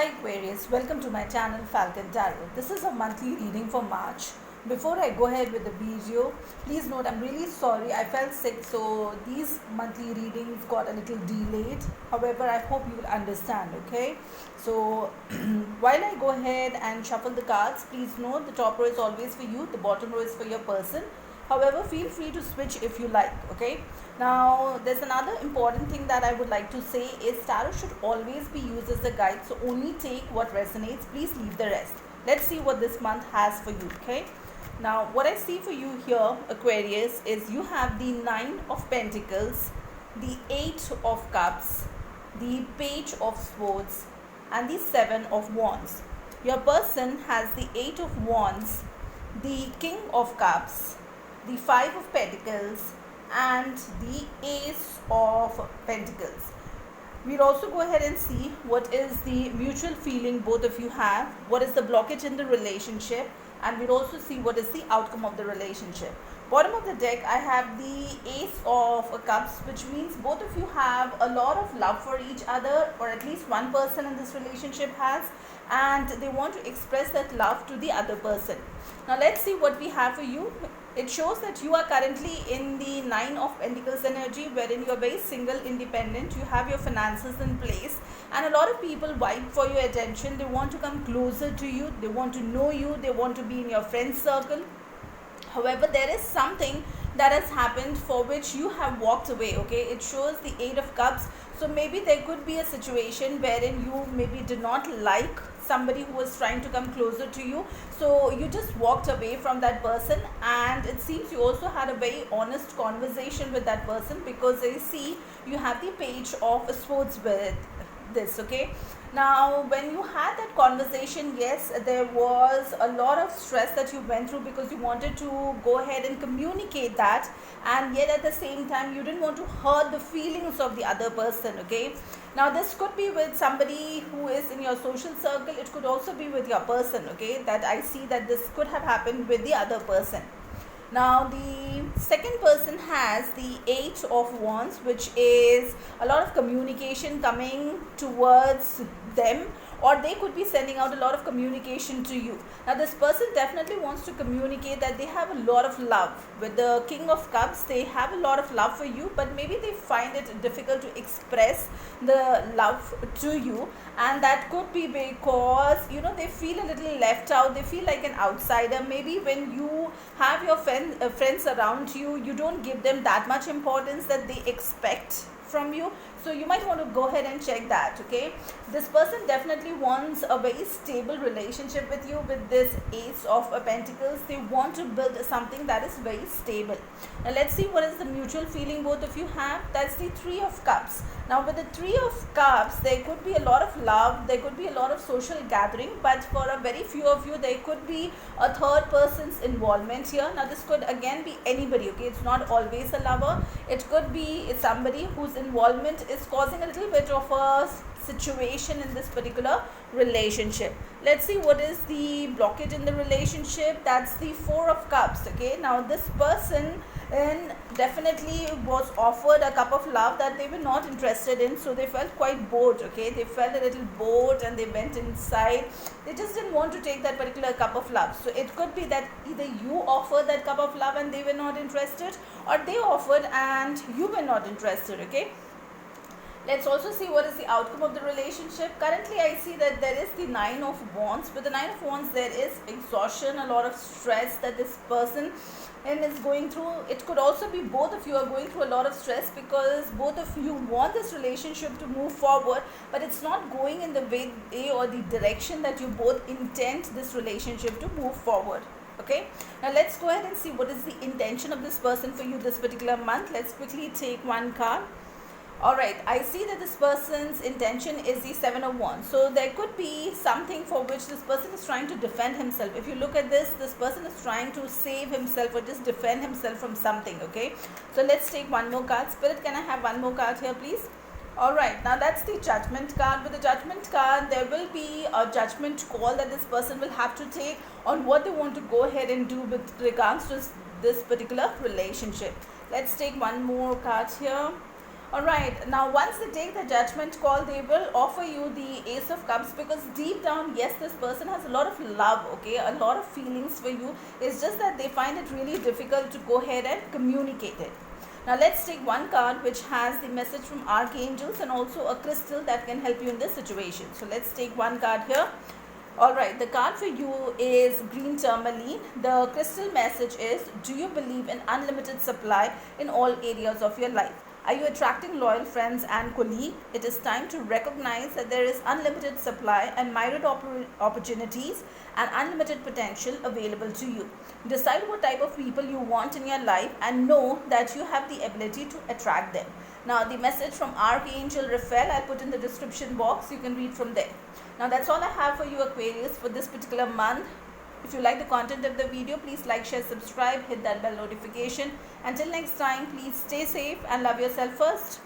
Hi Aquarius, welcome to my channel Falcon Tarot. This is a monthly reading for March. Before I go ahead with the video, please note I'm really sorry. I felt sick, so these monthly readings got a little delayed. However, I hope you will understand, okay? So while I go ahead and shuffle the cards, please note the top row is always for you, the bottom row is for your person. However, feel free to switch if you like, okay? Now, there's another important thing that I would like to say is tarot should always be used as a guide. So only take what resonates. Please leave the rest. Let's see what this month has for you, okay? Now, what I see for you here, Aquarius, is you have the 9 of Pentacles, the 8 of Cups, the Page of Swords, and the 7 of Wands. Your person has the 8 of Wands, the King of Cups, the 5 of Pentacles, and the Ace of Pentacles. We'll also go ahead and see what is the mutual feeling both of you have, what is the blockage in the relationship, and we'll also see what is the outcome of the relationship. Bottom of the deck, I have the Ace of Cups, which means both of you have a lot of love for each other, or at least one person in this relationship has, and they want to express that love to the other person. Now let's see what we have for you. It shows that you are currently in the 9 of Pentacles energy, wherein you are very single, independent, you have your finances in place, and a lot of people vibe for your attention. They want to come closer to you, they want to know you, they want to be in your friend circle. However, there is something that has happened for which you have walked away, okay? It shows the 8 of Cups. So maybe there could be a situation wherein you maybe did not like somebody who was trying to come closer to you, so you just walked away from that person, and it seems you also had a very honest conversation with that person, because I see you have the Page of Swords with this, okay? Now, when you had that conversation, yes, there was a lot of stress that you went through because you wanted to go ahead and communicate that, and yet at the same time you didn't want to hurt the feelings of the other person, okay? Now, this could be with somebody who is in your social circle. It could also be with your person, okay? That I see that this could have happened with the other person. Now, the second person has the 8 of Wands, which is a lot of communication coming towards them, or they could be sending out a lot of communication to you. Now, this person definitely wants to communicate that they have a lot of love. With the King of Cups, they have a lot of love for you, but maybe they find it difficult to express the love to you, and that could be because, you know, they feel a little left out, they feel like an outsider. Maybe when you have your friends around you, you don't give them that much importance that they expect from you. So you might want to go ahead and check that, okay? This person definitely wants a very stable relationship with you. With this Ace of Pentacles, they want to build something that is very stable. Now let's see what is the mutual feeling both of you have. That's the 3 of Cups. Now with the 3 of Cups, there could be a lot of love, there could be a lot of social gathering, but for a very few of you, there could be a third person's involvement here. Now this could again be anybody, okay? It's not always a lover. It could be somebody whose involvement is causing a little bit of a situation in this particular relationship. Let's see what is the blockage in the relationship. That's the 4 of Cups, okay? Now this person definitely was offered a cup of love that they were not interested in, so they felt quite bored, okay? They felt a little bored and they went inside. They just didn't want to take that particular cup of love. So it could be that either you offered that cup of love and they were not interested, or they offered and you were not interested, okay? Let's also see what is the outcome of the relationship. Currently, I see that there is the 9 of Wands. With the 9 of Wands, there is exhaustion, a lot of stress that this person is going through. It could also be both of you are going through a lot of stress because both of you want this relationship to move forward, but it's not going in the way or the direction that you both intend this relationship to move forward. Okay, now let's go ahead and see what is the intention of this person for you this particular month. Let's quickly take one card. Alright, I see that this person's intention is the 7 of Wands. So there could be something for which this person is trying to defend himself. If you look at this person is trying to save himself or just defend himself from something, okay? So let's take one more card. Spirit, can I have one more card here, please? Alright, now that's the Judgment card. With the Judgment card, there will be a judgment call that this person will have to take on what they want to go ahead and do with regards to this particular relationship. Let's take one more card here. Alright, now once they take the judgment call, they will offer you the Ace of Cups, because deep down, yes, this person has a lot of love, okay, a lot of feelings for you. It's just that they find it really difficult to go ahead and communicate it. Now let's take one card which has the message from archangels and also a crystal that can help you in this situation. So let's take one card here. Alright, the card for you is green tourmaline. The crystal message is, do you believe in unlimited supply in all areas of your life? Are you attracting loyal friends and colleagues? It is time to recognize that there is unlimited supply and myriad opportunities and unlimited potential available to you. Decide what type of people you want in your life and know that you have the ability to attract them. Now the message from Archangel Raphael I'll put in the description box. You can read from there. Now that's all I have for you, Aquarius, for this particular month. If you like the content of the video, please like, share, subscribe, hit that bell notification. Until next time, please stay safe and love yourself first.